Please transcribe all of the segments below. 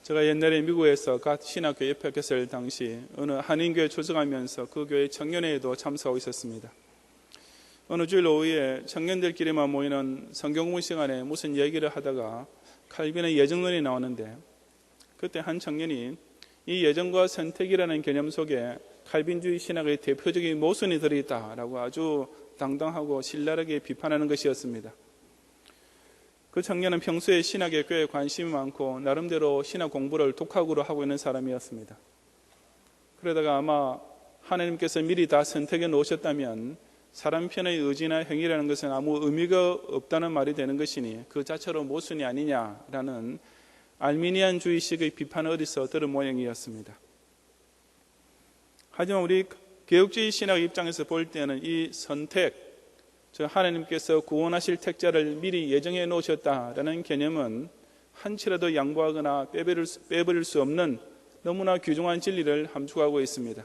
제가 옛날에 미국에서 갓 신학교 입학했을 당시 어느 한인교회 출석하면서 그 교회 청년회에도 참석하고 있었습니다. 어느 주일 오후에 청년들끼리만 모이는 성경공부 시간에 무슨 얘기를 하다가 칼빈의 예정론이 나오는데, 그때 한 청년이 이 예정과 선택이라는 개념 속에 칼빈주의 신학의 대표적인 모순이 들어있다라고 아주 당당하고 신랄하게 비판하는 것이었습니다. 그 청년은 평소에 신학에 꽤 관심이 많고 나름대로 신학 공부를 독학으로 하고 있는 사람이었습니다. 그러다가 아마 하나님께서 미리 다 선택해 놓으셨다면 사람 편의 의지나 행위라는 것은 아무 의미가 없다는 말이 되는 것이니 그 자체로 모순이 아니냐라는 알미니안주의식의 비판을 어디서 들은 모양이었습니다. 하지만 우리 개혁주의 신학 입장에서 볼 때는 이 선택, 즉 하나님께서 구원하실 택자를 미리 예정해 놓으셨다라는 개념은 한치라도 양보하거나 빼버릴 수 없는 너무나 귀중한 진리를 함축하고 있습니다.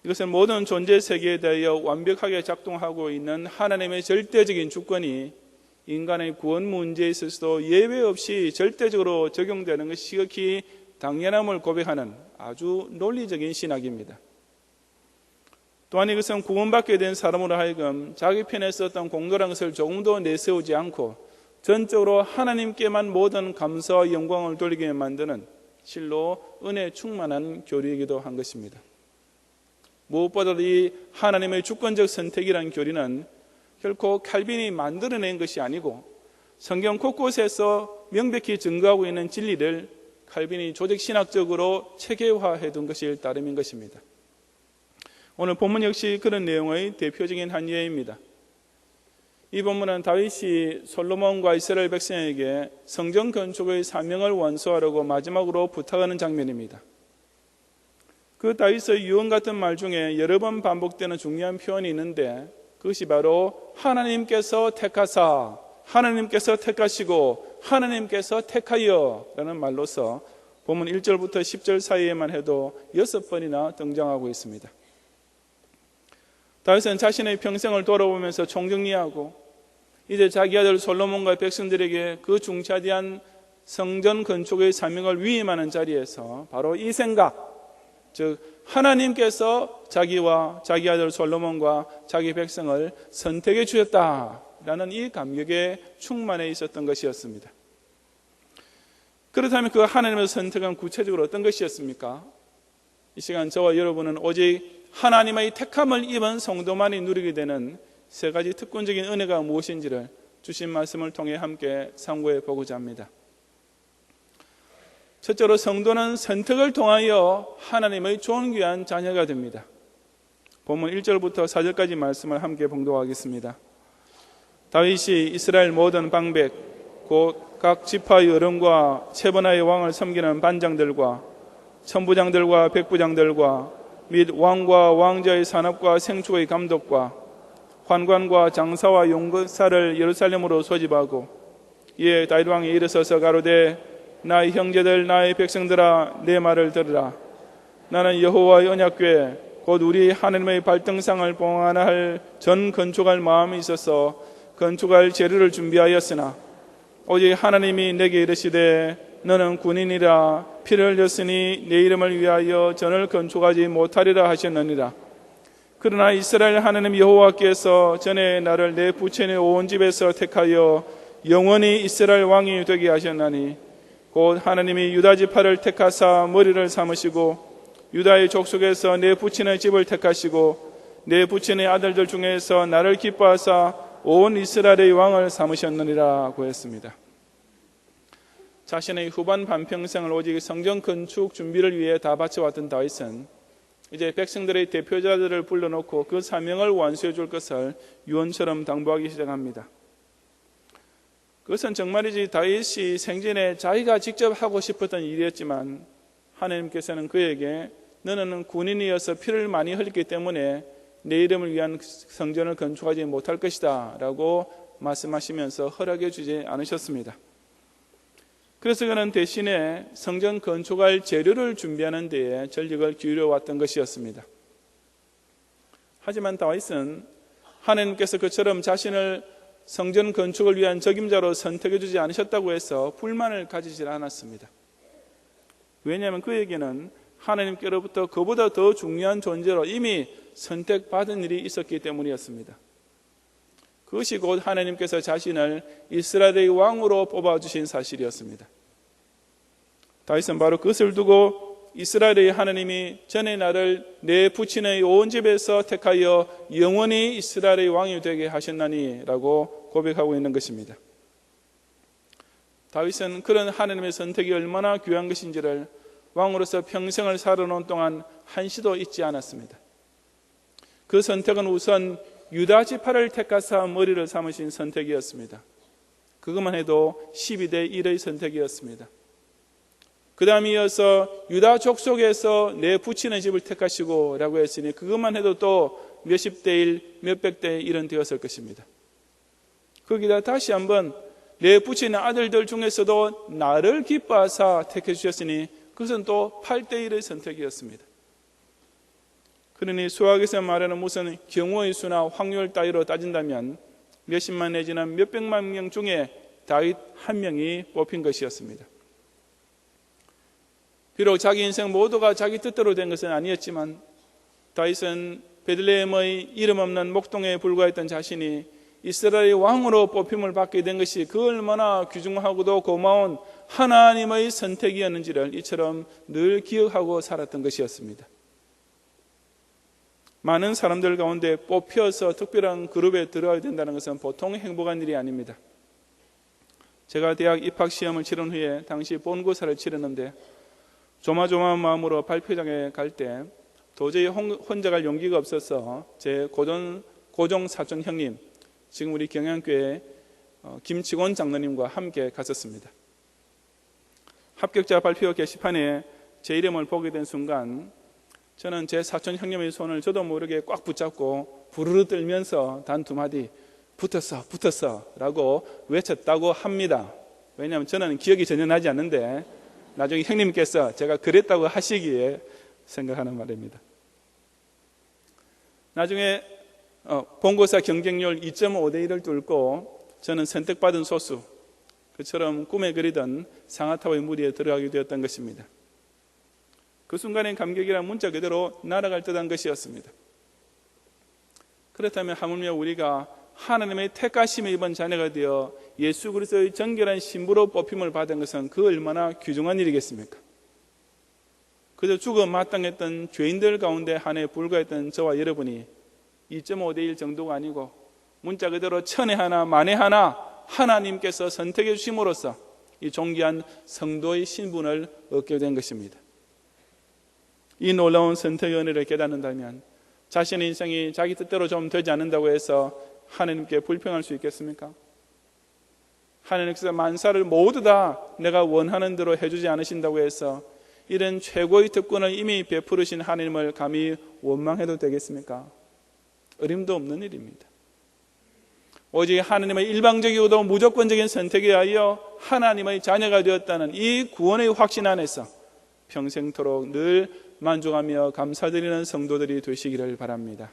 이것은 모든 존재 세계에 대하여 완벽하게 작동하고 있는 하나님의 절대적인 주권이 인간의 구원 문제에 있어서도 예외 없이 절대적으로 적용되는 것이 지극히 당연함을 고백하는 아주 논리적인 신학입니다. 또한 이것은 구원받게 된 사람으로 하여금 자기 편에 썼던 공로라는 것을 조금도 내세우지 않고 전적으로 하나님께만 모든 감사와 영광을 돌리게 만드는 실로 은혜 충만한 교리이기도 한 것입니다. 무엇보다도 이 하나님의 주권적 선택이라는 교리는 결코 칼빈이 만들어낸 것이 아니고 성경 곳곳에서 명백히 증거하고 있는 진리를 칼빈이 조직신학적으로 체계화해 둔 것일 따름인 것입니다. 오늘 본문 역시 그런 내용의 대표적인 한 예입니다. 이 본문은 다윗이 솔로몬과 이스라엘 백성에게 성전 건축의 사명을 완수하려고 마지막으로 부탁하는 장면입니다. 그 다윗의 유언 같은 말 중에 여러 번 반복되는 중요한 표현이 있는데 그것이 바로 하나님께서 택하사, 하나님께서 택하시고, 하나님께서 택하여 라는 말로서 본문 1절부터 10절 사이에만 해도 6번이나 등장하고 있습니다. 다윗은 자신의 평생을 돌아보면서 총정리하고 이제 자기 아들 솔로몬과 백성들에게 그 중차대한 성전 건축의 사명을 위임하는 자리에서 바로 이 생각, 즉 하나님께서 자기와 자기 아들 솔로몬과 자기 백성을 선택해 주셨다라는 이 감격에 충만해 있었던 것이었습니다. 그렇다면 그 하나님의 선택은 구체적으로 어떤 것이었습니까? 이 시간 저와 여러분은 오직 하나님의 택함을 입은 성도만이 누리게 되는 세 가지 특권적인 은혜가 무엇인지를 주신 말씀을 통해 함께 상고해 보고자 합니다. 첫째로 성도는 선택을 통하여 하나님의 존귀한 자녀가 됩니다. 본문 1절부터 4절까지 말씀을 함께 봉독하겠습니다. 다윗이 이스라엘 모든 방백 곧 각 지파의 어른과 체번하의 왕을 섬기는 반장들과 천부장들과 백부장들과 및 왕과 왕자의 산업과 생축의 감독과 환관과 장사와 용거사를 예루살렘으로 소집하고 이에 다윗 왕이 일어서서 가로되 나의 형제들 나의 백성들아 내 말을 들으라. 나는 여호와의 언약궤 곧 우리 하나님의 발등상을 봉헌할 전 건축할 마음이 있어서 건축할 재료를 준비하였으나 오직 하나님이 내게 이르시되 너는 군인이라 피를 흘렸으니 내 이름을 위하여 전을 건축하지 못하리라 하셨느니라. 그러나 이스라엘 하나님 여호와께서 전에 나를 내 부친의 온 집에서 택하여 영원히 이스라엘 왕이 되게 하셨나니 곧 하나님이 유다 지파를 택하사 머리를 삼으시고 유다의 족속에서 내 부친의 집을 택하시고 내 부친의 아들들 중에서 나를 기뻐하사 온 이스라엘의 왕을 삼으셨느니라고 했습니다. 자신의 후반 반평생을 오직 성전 건축 준비를 위해 다 바쳐왔던 다윗은 이제 백성들의 대표자들을 불러놓고 그 사명을 완수해 줄 것을 유언처럼 당부하기 시작합니다. 그것은 정말이지 다윗이 생전에 자기가 직접 하고 싶었던 일이었지만 하나님께서는 그에게 너는 군인이어서 피를 많이 흘렸기 때문에 내 이름을 위한 성전을 건축하지 못할 것이다 라고 말씀하시면서 허락해 주지 않으셨습니다. 그래서 그는 대신에 성전 건축할 재료를 준비하는 데에 전력을 기울여 왔던 것이었습니다. 하지만 다윗은 하나님께서 그처럼 자신을 성전 건축을 위한 적임자로 선택해 주지 않으셨다고 해서 불만을 가지지 않았습니다. 왜냐하면 그에게는 하나님께로부터 그보다 더 중요한 존재로 이미 선택받은 일이 있었기 때문이었습니다. 그것이 곧 하나님께서 자신을 이스라엘의 왕으로 뽑아주신 사실이었습니다. 다윗은 바로 그것을 두고 이스라엘의 하나님이 전에 나를 내 부친의 온 집에서 택하여 영원히 이스라엘의 왕이 되게 하셨나니 라고 고백하고 있는 것입니다. 다윗은 그런 하나님의 선택이 얼마나 귀한 것인지를 왕으로서 평생을 살아놓은 동안 한시도 잊지 않았습니다. 그 선택은 우선 유다 지파를 택하사 머리를 삼으신 선택이었습니다. 그것만 해도 12대 1의 선택이었습니다. 그 다음 이어서 유다 족속에서 내 부친의 집을 택하시고 라고 했으니 그것만 해도 또 몇십 대 1, 몇백 대 1은 되었을 것입니다. 거기다 다시 한번 내 부친의 아들들 중에서도 나를 기뻐하사 택해 주셨으니 그것은 또 8대 1의 선택이었습니다. 그러니 수학에서 말하는 무슨 경우의 수나 확률 따위로 따진다면 몇십만 내지는 몇백만 명 중에 다윗 한 명이 뽑힌 것이었습니다. 비록 자기 인생 모두가 자기 뜻대로 된 것은 아니었지만 다윗은 베들레헴의 이름 없는 목동에 불과했던 자신이 이스라엘의 왕으로 뽑힘을 받게 된 것이 그 얼마나 귀중하고도 고마운 하나님의 선택이었는지를 이처럼 늘 기억하고 살았던 것이었습니다. 많은 사람들 가운데 뽑혀서 특별한 그룹에 들어가야 된다는 것은 보통 행복한 일이 아닙니다. 제가 대학 입학시험을 치른 후에 당시 본고사를 치렀는데 조마조마한 마음으로 발표장에 갈 때 도저히 혼자 갈 용기가 없어서 제 고종 사촌 형님, 지금 우리 경양교회 김치곤 장로님과 함께 갔었습니다. 합격자 발표 게시판에 제 이름을 보게 된 순간 저는 제 사촌 형님의 손을 저도 모르게 꽉 붙잡고 부르르 떨면서 단 두 마디 붙었어 라고 외쳤다고 합니다. 왜냐하면 저는 기억이 전혀 나지 않는데 나중에 형님께서 제가 그랬다고 하시기에 생각하는 말입니다. 나중에 본고사 경쟁률 2.5대 1을 뚫고 저는 선택받은 소수, 그처럼 꿈에 그리던 상하탑의 무리에 들어가게 되었던 것입니다. 그 순간의 감격이란 문자 그대로 날아갈 듯한 것이었습니다. 그렇다면 하물며 우리가 하나님의 택하심에 입은 자녀가 되어 예수 그리스도의 정결한 신부로 뽑힘을 받은 것은 그 얼마나 귀중한 일이겠습니까? 그저 죽어 마땅했던 죄인들 가운데 한해 불과했던 저와 여러분이 2.5대 1 정도가 아니고 문자 그대로 천에 하나 만에 하나 하나님께서 선택해 주심으로써 이 존귀한 성도의 신분을 얻게 된 것입니다. 이 놀라운 선택의 은혜를 깨닫는다면 자신의 인생이 자기 뜻대로 좀 되지 않는다고 해서 하나님께 불평할 수 있겠습니까? 하나님께서 만사를 모두 다 내가 원하는 대로 해주지 않으신다고 해서 이런 최고의 특권을 이미 베푸르신 하나님을 감히 원망해도 되겠습니까? 어림도 없는 일입니다. 오직 하나님의 일방적이고도 무조건적인 선택에 의하여 하나님의 자녀가 되었다는 이 구원의 확신 안에서 평생토록 늘 만족하며 감사드리는 성도들이 되시기를 바랍니다.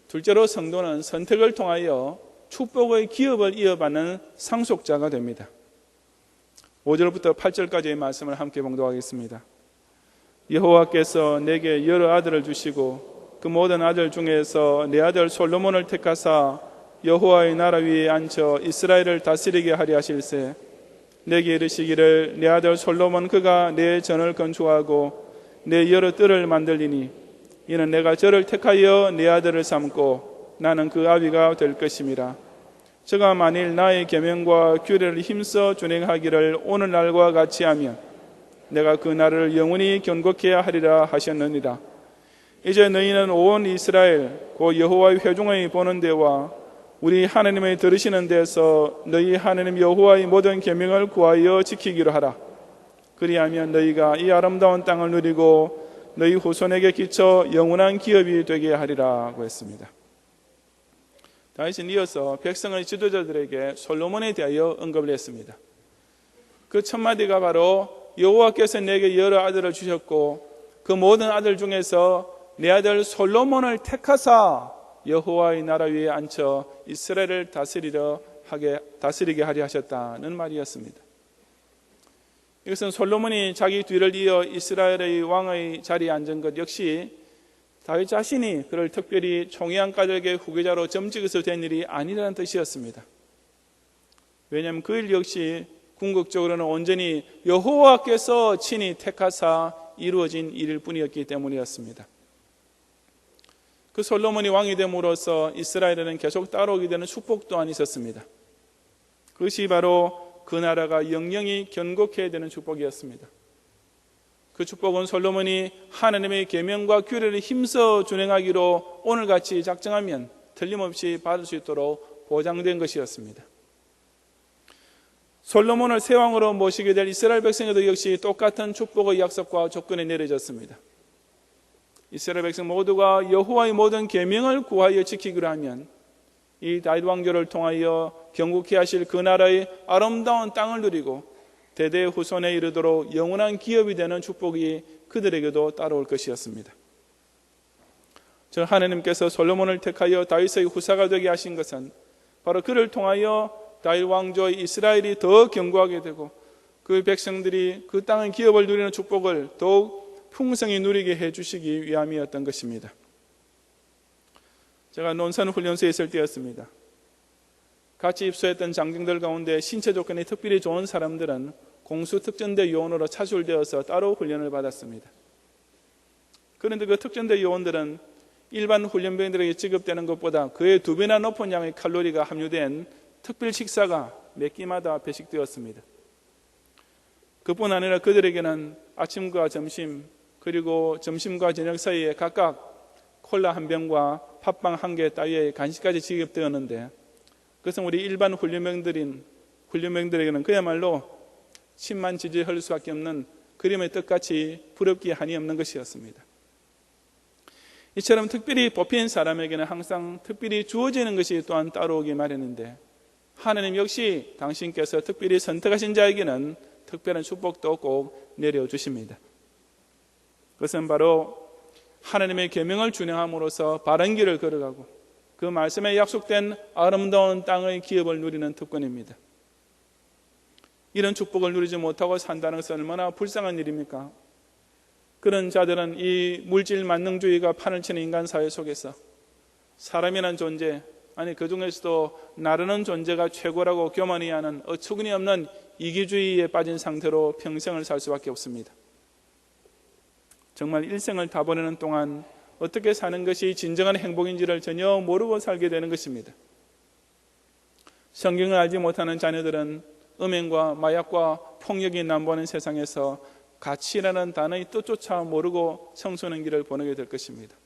둘째로 성도는 선택을 통하여 축복의 기업을 이어받는 상속자가 됩니다. 5절부터 8절까지의 말씀을 함께 봉독하겠습니다. 여호와께서 내게 여러 아들을 주시고 그 모든 아들 중에서 내 아들 솔로몬을 택하사 여호와의 나라 위에 앉혀 이스라엘을 다스리게 하려 하실세. 내게 이르시기를 내 아들 솔로몬 그가 내 전을 건축하고 내 여러 뜰을 만들리니 이는 내가 저를 택하여 내 아들을 삼고 나는 그 아비가 될 것임이라. 저가 만일 나의 계명과 규례를 힘써 준행하기를 오늘날과 같이 하면 내가 그 날을 영원히 견고케 하리라 하셨느니라. 이제 너희는 온 이스라엘 곧 여호와의 회중의 보는 데와 우리 하나님의 들으시는 데서 너희 하나님 여호와의 모든 계명을 구하여 지키기로 하라. 그리하면 너희가 이 아름다운 땅을 누리고 너희 후손에게 끼쳐 영원한 기업이 되게 하리라고 했습니다. 다윗은 이어서 백성의 지도자들에게 솔로몬에 대하여 언급을 했습니다. 그 첫 마디가 바로 여호와께서 내게 여러 아들을 주셨고 그 모든 아들 중에서 내 아들 솔로몬을 택하사 여호와의 나라 위에 앉혀 이스라엘을 다스리게 하려 하셨다는 말이었습니다. 이것은 솔로몬이 자기 뒤를 이어 이스라엘의 왕의 자리에 앉은 것 역시 다윗 자신이 그를 특별히 총회한 가족의 후계자로 점찍어서 된 일이 아니라는 뜻이었습니다. 왜냐하면 그 일 역시 궁극적으로는 온전히 여호와께서 친히 택하사 이루어진 일일 뿐이었기 때문이었습니다. 그 솔로몬이 왕이 됨으로써 이스라엘에는 계속 따라오게 되는 축복 또한 있었습니다. 그것이 바로 그 나라가 영영이 견고해야 되는 축복이었습니다. 그 축복은 솔로몬이 하나님의 계명과 규례를 힘써 준행하기로 오늘같이 작정하면 틀림없이 받을 수 있도록 보장된 것이었습니다. 솔로몬을 새 왕으로 모시게 될 이스라엘 백성에도 역시 똑같은 축복의 약속과 조건이 내려졌습니다. 이스라엘 백성 모두가 여호와의 모든 계명을 구하여 지키기로 하면 이 다윗 왕조를 통하여 경국케 하실 그 나라의 아름다운 땅을 누리고 대대 후손에 이르도록 영원한 기업이 되는 축복이 그들에게도 따라올 것이었습니다. 저 하나님께서 솔로몬을 택하여 다윗의 후사가 되게 하신 것은 바로 그를 통하여 다윗 왕조의 이스라엘이 더 견고하게 되고 그 백성들이 그 땅의 기업을 누리는 축복을 더욱 풍성히 누리게 해주시기 위함이었던 것입니다. 제가 논산훈련소에 있을 때였습니다. 같이 입소했던 장병들 가운데 신체 조건이 특별히 좋은 사람들은 공수특전대 요원으로 차출되어서 따로 훈련을 받았습니다. 그런데 그 특전대 요원들은 일반 훈련병들에게 지급되는 것보다 그의 2배나 높은 양의 칼로리가 함유된 특별 식사가 몇 끼마다 배식되었습니다. 그뿐 아니라 그들에게는 아침과 점심 그리고 점심과 저녁 사이에 각각 콜라 한 병과 팥빵 1개 따위의 간식까지 지급되었는데 그것은 우리 일반 훈련병들에게는 그야말로 침만 지질 흘릴 수밖에 없는 그림의 뜻같이 부럽기에 한이 없는 것이었습니다. 이처럼 특별히 뽑힌 사람에게는 항상 특별히 주어지는 것이 또한 따라오기 마련인데 하나님 역시 당신께서 특별히 선택하신 자에게는 특별한 축복도 꼭 내려주십니다. 그것은 바로 하나님의 계명을 준행함으로써 바른 길을 걸어가고 그 말씀에 약속된 아름다운 땅의 기업을 누리는 특권입니다. 이런 축복을 누리지 못하고 산다는 것은 얼마나 불쌍한 일입니까? 그런 자들은 이 물질 만능주의가 판을 치는 인간 사회 속에서 사람이라는 존재, 아니 그 중에서도 나르는 존재가 최고라고 교만히 하는 어처구니 없는 이기주의에 빠진 상태로 평생을 살 수밖에 없습니다. 정말 일생을 다 보내는 동안 어떻게 사는 것이 진정한 행복인지를 전혀 모르고 살게 되는 것입니다. 성경을 알지 못하는 자녀들은 음행과 마약과 폭력이 남보하는 세상에서 가치라는 단어의 뜻조차 모르고 청소년 길을 보내게 될 것입니다.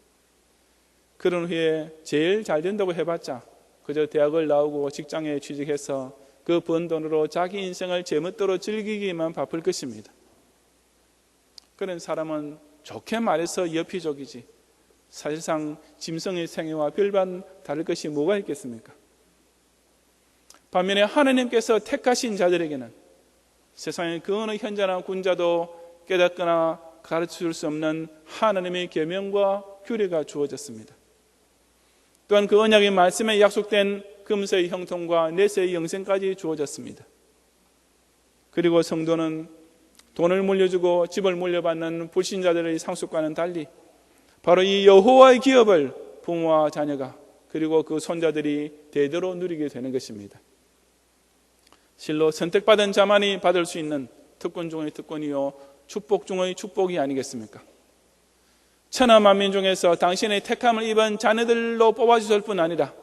그런 후에 제일 잘 된다고 해봤자 그저 대학을 나오고 직장에 취직해서 그 번 돈으로 자기 인생을 제멋대로 즐기기만 바쁠 것입니다. 그런 사람은 좋게 말해서 여피족이지 사실상 짐승의 생애와 별반 다를 것이 뭐가 있겠습니까? 반면에 하나님께서 택하신 자들에게는 세상의 그 어느 현자나 군자도 깨닫거나 가르쳐줄 수 없는 하나님의 계명과 규례가 주어졌습니다. 또한 그 언약의 말씀에 약속된 금세의 형통과 내세의 영생까지 주어졌습니다. 그리고 성도는 돈을 물려주고 집을 물려받는 불신자들의 상속과는 달리 바로 이 여호와의 기업을 부모와 자녀가 그리고 그 손자들이 대대로 누리게 되는 것입니다. 실로 선택받은 자만이 받을 수 있는 특권 중의 특권이요 축복 중의 축복이 아니겠습니까? 천하 만민 중에서 당신의 택함을 입은 자녀들로 뽑아주실 뿐 아니라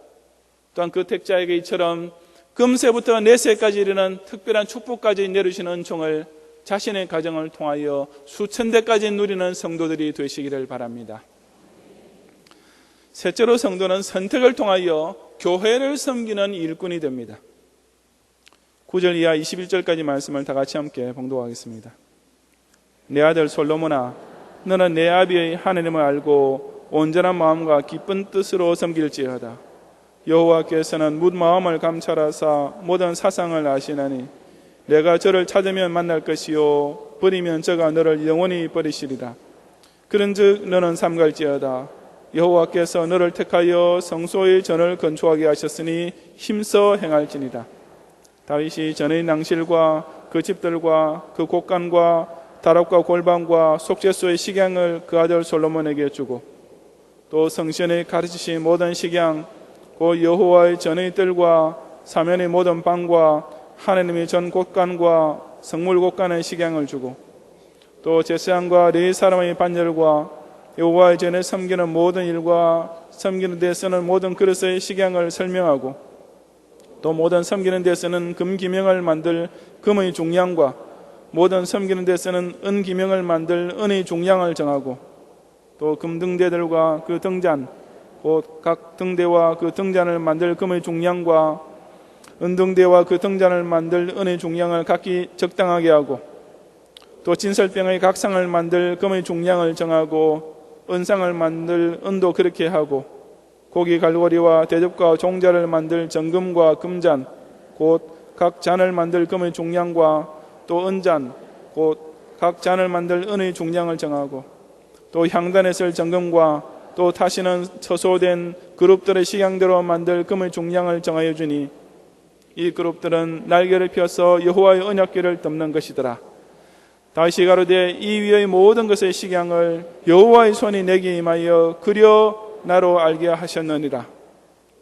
또한 그 택자에게 이처럼 금세부터 내세까지 이르는 특별한 축복까지 내리시는 은총을 자신의 가정을 통하여 수천 대까지 누리는 성도들이 되시기를 바랍니다. 셋째로 성도는 선택을 통하여 교회를 섬기는 일꾼이 됩니다. 9절 이하 21절까지 말씀을 다 같이 함께 봉독하겠습니다. 내 아들 솔로몬아, 너는 내 아비의 하나님을 알고 온전한 마음과 기쁜 뜻으로 섬길지어다. 여호와께서는 묻 마음을 감찰하사 모든 사상을 아시나니 내가 저를 찾으면 만날 것이요 버리면 저가 너를 영원히 버리시리라. 그런즉 너는 삼갈지어다. 여호와께서 너를 택하여 성소의 전을 건축하게 하셨으니 힘써 행할지니라. 다윗이 전의 낭실과 그 집들과 그 곳간과 다락과 골방과 속죄소의 식양을 그 아들 솔로몬에게 주고 또 성전에 가르치신 모든 식양 곧 여호와의 전의 뜰과 사면의 모든 방과 하나님의 전 곳간과 성물 곳간의 식양을 주고 또 제사장과 레위 사람의 반열과 여호와의 전에 섬기는 모든 일과 섬기는 데 쓰는 모든 그릇의 식양을 설명하고 또 모든 섬기는 데 쓰는 금기명을 만들 금의 중량과 모든 섬기는 데 쓰는 은기명을 만들 은의 중량을 정하고 또 금등대들과 그 등잔 곧 각 등대와 그 등잔을 만들 금의 중량과 은등대와 그 등잔을 만들 은의 중량을 각기 적당하게 하고 또 진설병의 각상을 만들 금의 중량을 정하고 은상을 만들 은도 그렇게 하고 고기 갈고리와 대접과 종자를 만들 정금과 금잔 곧 각 잔을 만들 금의 중량과 또 은잔 곧 각 잔을 만들 은의 중량을 정하고 또 향단에 쓸 정금과 또 타시는 처소된 그룹들의 식양대로 만들 금의 중량을 정하여 주니 이 그룹들은 날개를 펴서 여호와의 언약궤를 덮는 것이더라. 다시 가로되 이 위의 모든 것의 식양을 여호와의 손이 내게 임하여 그려 나로 알게 하셨느니라.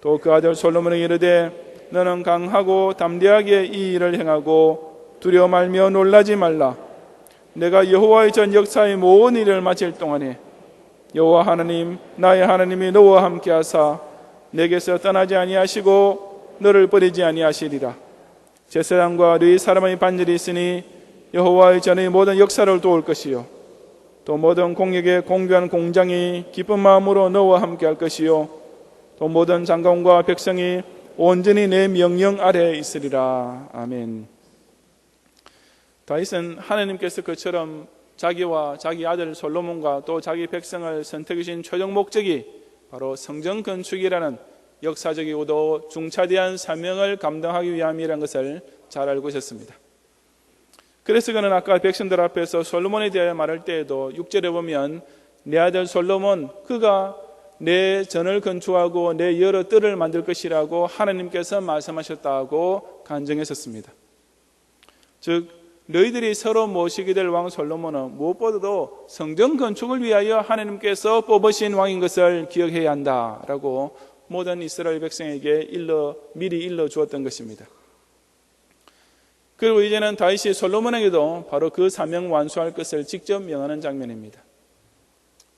또 그 아들 솔로몬에게 이르되 너는 강하고 담대하게 이 일을 행하고 두려워 말며 놀라지 말라. 내가 여호와의 전 역사의 모든 일을 마칠 동안에 여호와 하나님 나의 하나님이 너와 함께하사 내게서 떠나지 아니하시고 너를 버리지 아니하시리라. 제사장과 레위 사람의 반열이 있으니 여호와의 전의 모든 역사를 도울 것이요 또 모든 공역에 공교한 공장이 기쁜 마음으로 너와 함께할 것이요 또 모든 장관과 백성이 온전히 내 명령 아래에 있으리라. 아멘. 다윗은 하나님께서 그처럼 자기와 자기 아들 솔로몬과 또 자기 백성을 선택하신 최종 목적이 바로 성전 건축이라는 역사적이고도 중차대한 사명을 감당하기 위함이라는 것을 잘 알고 있었습니다. 그래서 그는 아까 백성들 앞에서 솔로몬에 대하여 말할 때에도 6절에 보면 내 아들 솔로몬 그가 내 전을 건축하고 내 여러 뜰을 만들 것이라고 하나님께서 말씀하셨다고 간증했었습니다. 즉 너희들이 서로 모시게 될 왕 솔로몬은 무엇보다도 성전 건축을 위하여 하나님께서 뽑으신 왕인 것을 기억해야 한다라고 모든 이스라엘 백성에게 미리 일러 주었던 것입니다. 그리고 이제는 다윗이 솔로몬에게도 바로 그 사명 완수할 것을 직접 명하는 장면입니다.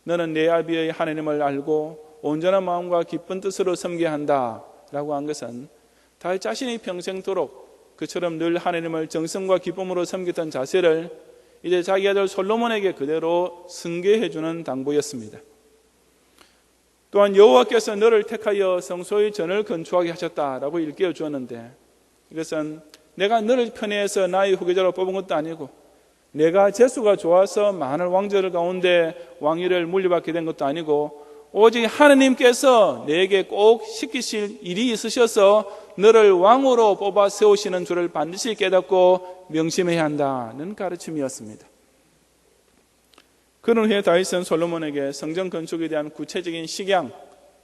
너는 내 아비의 하나님을 알고 온전한 마음과 기쁜 뜻으로 섬겨야 한다라고 한 것은 다윗 자신이 평생도록 그처럼 늘 하나님을 정성과 기쁨으로 섬겼던 자세를 이제 자기 아들 솔로몬에게 그대로 승계해 주는 당부였습니다. 또한 여호와께서 너를 택하여 성소의 전을 건축하게 하셨다라고 일깨워 주었는데 이것은 내가 너를 편애해서 나의 후계자로 뽑은 것도 아니고 내가 재수가 좋아서 많은 왕조들 가운데 왕위를 물려받게 된 것도 아니고 오직 하나님께서 내게 꼭 시키실 일이 있으셔서 너를 왕으로 뽑아 세우시는 줄을 반드시 깨닫고 명심해야 한다는 가르침이었습니다. 그런 후에 다윗은 솔로몬에게 성전 건축에 대한 구체적인 식양,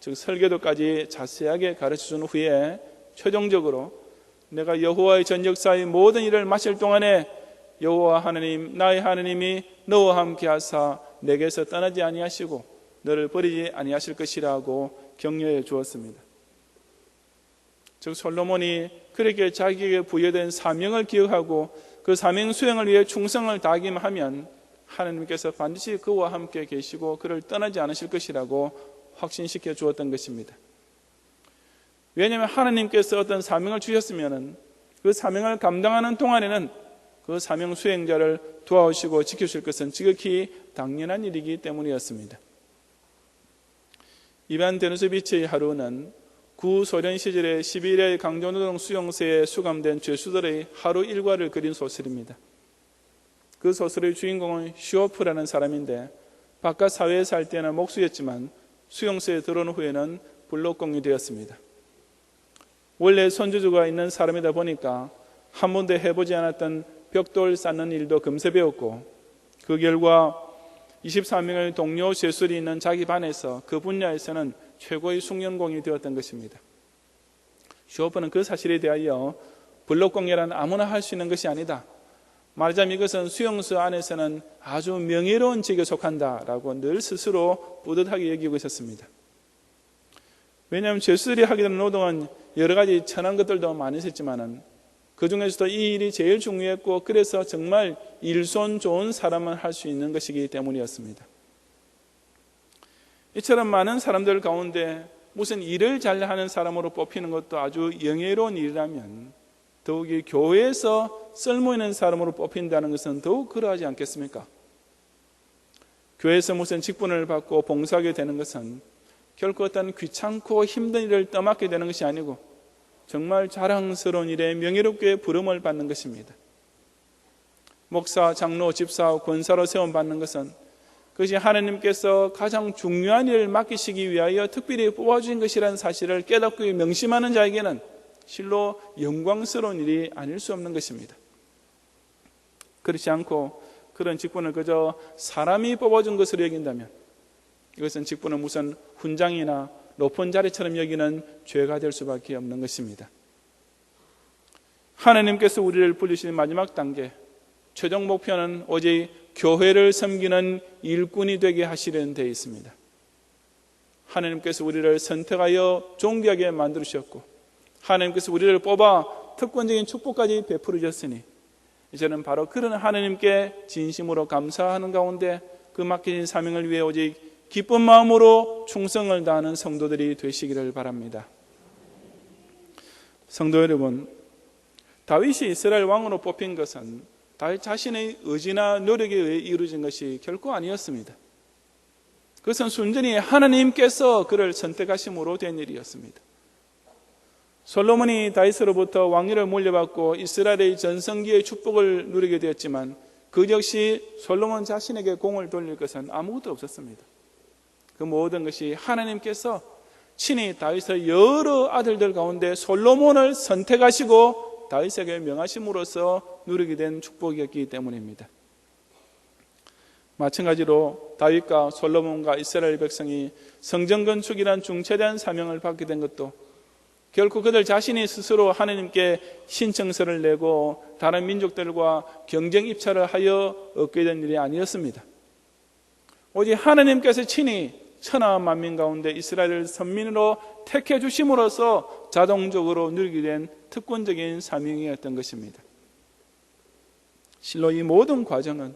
즉 설계도까지 자세하게 가르쳐준 후에 최종적으로 내가 여호와의 전 역사의 모든 일을 마칠 동안에 여호와 하나님 나의 하나님이 너와 함께 하사 내게서 떠나지 아니하시고 너를 버리지 아니하실 것이라고 격려해 주었습니다. 즉 솔로몬이 그렇게 자기에게 부여된 사명을 기억하고 그 사명 수행을 위해 충성을 다하기만 하면 하나님께서 반드시 그와 함께 계시고 그를 떠나지 않으실 것이라고 확신시켜 주었던 것입니다. 왜냐하면 하나님께서 어떤 사명을 주셨으면 그 사명을 감당하는 동안에는 그 사명 수행자를 도와주시고 지켜주실 것은 지극히 당연한 일이기 때문이었습니다. 이반 데누스비치의 하루는 구소련 시절의 시베리아의 강제노동 수용소에 수감된 죄수들의 하루 일과를 그린 소설입니다. 그 소설의 주인공은 슈오프라는 사람인데 바깥 사회에 살 때는 목수였지만 수용소에 들어온 후에는 블록공이 되었습니다. 원래 손주주가 있는 사람이다 보니까 한 번도 해보지 않았던 벽돌 쌓는 일도 금세 배웠고 그 결과 24명의 동료 쇠술이 있는 자기 반에서 그 분야에서는 최고의 숙련공이 되었던 것입니다. 쇼퍼는 그 사실에 대하여 블록공예란 아무나 할 수 있는 것이 아니다. 말하자면 이것은 수용소 안에서는 아주 명예로운 직에 속한다라고 늘 스스로 뿌듯하게 여기고 있었습니다. 왜냐하면 쇠술이 하게 되는 노동은 여러 가지 천한 것들도 많이 있었지만은 그 중에서도 이 일이 제일 중요했고 그래서 정말 일손 좋은 사람만 할 수 있는 것이기 때문이었습니다. 이처럼 많은 사람들 가운데 무슨 일을 잘하는 사람으로 뽑히는 것도 아주 영예로운 일이라면 더욱이 교회에서 쓸모있는 사람으로 뽑힌다는 것은 더욱 그러하지 않겠습니까? 교회에서 무슨 직분을 받고 봉사하게 되는 것은 결코 어떤 귀찮고 힘든 일을 떠맡게 되는 것이 아니고 정말 자랑스러운 일에 명예롭게 부름을 받는 것입니다. 목사, 장로, 집사, 권사로 세움받는 것은 그것이 하나님께서 가장 중요한 일을 맡기시기 위하여 특별히 뽑아주신 것이라는 사실을 깨닫고 명심하는 자에게는 실로 영광스러운 일이 아닐 수 없는 것입니다. 그렇지 않고 그런 직분을 그저 사람이 뽑아준 것으로 여긴다면 이것은 직분을 무슨 훈장이나 높은 자리처럼 여기는 죄가 될 수밖에 없는 것입니다. 하나님께서 우리를 부르시는 마지막 단계, 최종 목표는 오직 교회를 섬기는 일꾼이 되게 하시려는 데 있습니다. 하나님께서 우리를 선택하여 존귀하게 만들으셨고 하나님께서 우리를 뽑아 특권적인 축복까지 베풀어 주셨으니 이제는 바로 그런 하나님께 진심으로 감사하는 가운데 그 맡겨진 사명을 위해 오직 기쁜 마음으로 충성을 다하는 성도들이 되시기를 바랍니다. 성도 여러분, 다윗이 이스라엘 왕으로 뽑힌 것은 다윗 자신의 의지나 노력에 의해 이루어진 것이 결코 아니었습니다. 그것은 순전히 하나님께서 그를 선택하심으로 된 일이었습니다. 솔로몬이 다윗으로부터 왕위를 물려받고 이스라엘의 전성기의 축복을 누리게 되었지만 그 역시 솔로몬 자신에게 공을 돌릴 것은 아무것도 없었습니다. 그 모든 것이 하나님께서 친히 다윗의 여러 아들들 가운데 솔로몬을 선택하시고 다윗에게 명하심으로써 누리게 된 축복이었기 때문입니다. 마찬가지로 다윗과 솔로몬과 이스라엘 백성이 성전 건축이란 중차대한 사명을 받게 된 것도 결코 그들 자신이 스스로 하나님께 신청서를 내고 다른 민족들과 경쟁 입찰을 하여 얻게 된 일이 아니었습니다. 오직 하나님께서 친히 천하 만민 가운데 이스라엘을 선민으로 택해 주심으로써 자동적으로 누리게 된 특권적인 사명이었던 것입니다. 실로 이 모든 과정은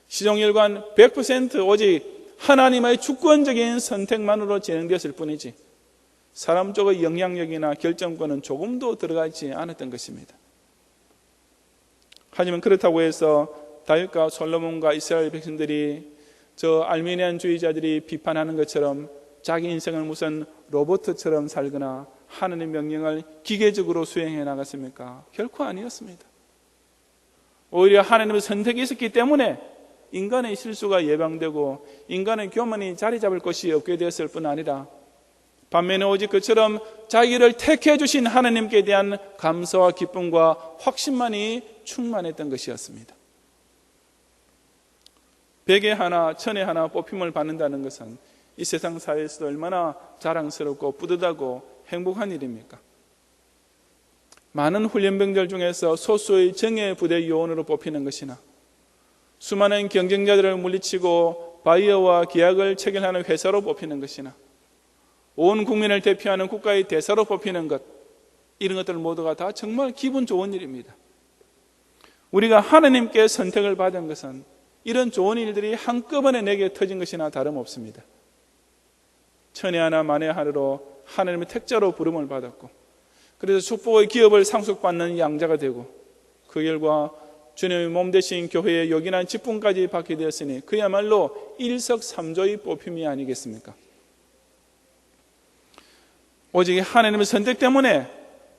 시종일관 100% 오직 하나님의 주권적인 선택만으로 진행되었을 뿐이지 사람 쪽의 영향력이나 결정권은 조금도 들어가 있지 않았던 것입니다. 하지만 그렇다고 해서 다윗과 솔로몬과 이스라엘 백성들이 저 알미니안주의자들이 비판하는 것처럼 자기 인생을 무슨 로봇처럼 살거나 하나님의 명령을 기계적으로 수행해 나갔습니까? 결코 아니었습니다. 오히려 하나님의 선택이 있었기 때문에 인간의 실수가 예방되고 인간의 교만이 자리 잡을 것이 없게 되었을 뿐 아니라 반면에 오직 그처럼 자기를 택해 주신 하나님께 대한 감사와 기쁨과 확신만이 충만했던 것이었습니다. 100에 하나, 1000에 하나 뽑힘을 받는다는 것은 이 세상 사회에서도 얼마나 자랑스럽고 뿌듯하고 행복한 일입니까? 많은 훈련병들 중에서 소수의 정예 부대 요원으로 뽑히는 것이나 수많은 경쟁자들을 물리치고 바이어와 계약을 체결하는 회사로 뽑히는 것이나 온 국민을 대표하는 국가의 대사로 뽑히는 것, 이런 것들 모두가 다 정말 기분 좋은 일입니다. 우리가 하나님께 선택을 받은 것은 이런 좋은 일들이 한꺼번에 내게 터진 것이나 다름없습니다. 천에 하나 만에 하나로 하나님의 택자로 부름을 받았고 그래서 축복의 기업을 상속받는 양자가 되고 그 결과 주님의 몸 되신 교회의 요긴한 직분까지 받게 되었으니 그야말로 일석삼조의 뽑힘이 아니겠습니까? 오직 하나님의 선택 때문에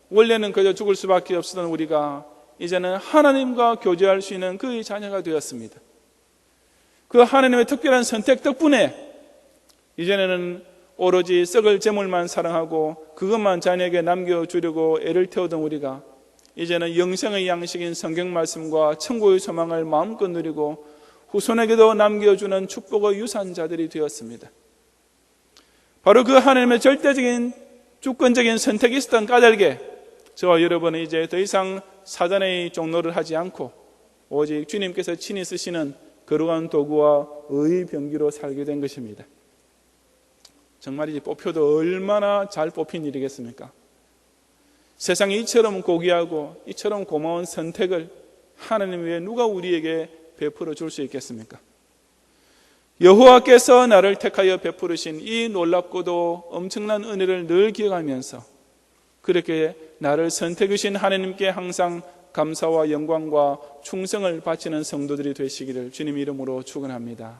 원래는 그저 죽을 수밖에 없었던 우리가 이제는 하나님과 교제할 수 있는 그의 자녀가 되었습니다. 그 하나님의 특별한 선택 덕분에 이제는 오로지 썩을 재물만 사랑하고 그것만 자녀에게 남겨주려고 애를 태우던 우리가 이제는 영생의 양식인 성경 말씀과 천국의 소망을 마음껏 누리고 후손에게도 남겨주는 축복의 유산자들이 되었습니다. 바로 그 하나님의 절대적인 주권적인 선택이 있었던 까닭에 저와 여러분은 이제 더 이상 사단의 종로를 하지 않고 오직 주님께서 친히 쓰시는 거룩한 도구와 의의 병기로 살게 된 것입니다. 정말이지 뽑혀도 얼마나 잘 뽑힌 일이겠습니까? 세상에 이처럼 고귀하고 이처럼 고마운 선택을 하나님 외에 누가 우리에게 베풀어 줄 수 있겠습니까? 여호와께서 나를 택하여 베푸르신 이 놀랍고도 엄청난 은혜를 늘 기억하면서 그렇게 나를 선택해 주신 하나님께 항상 감사와 영광과 충성을 바치는 성도들이 되시기를 주님 이름으로 축원합니다.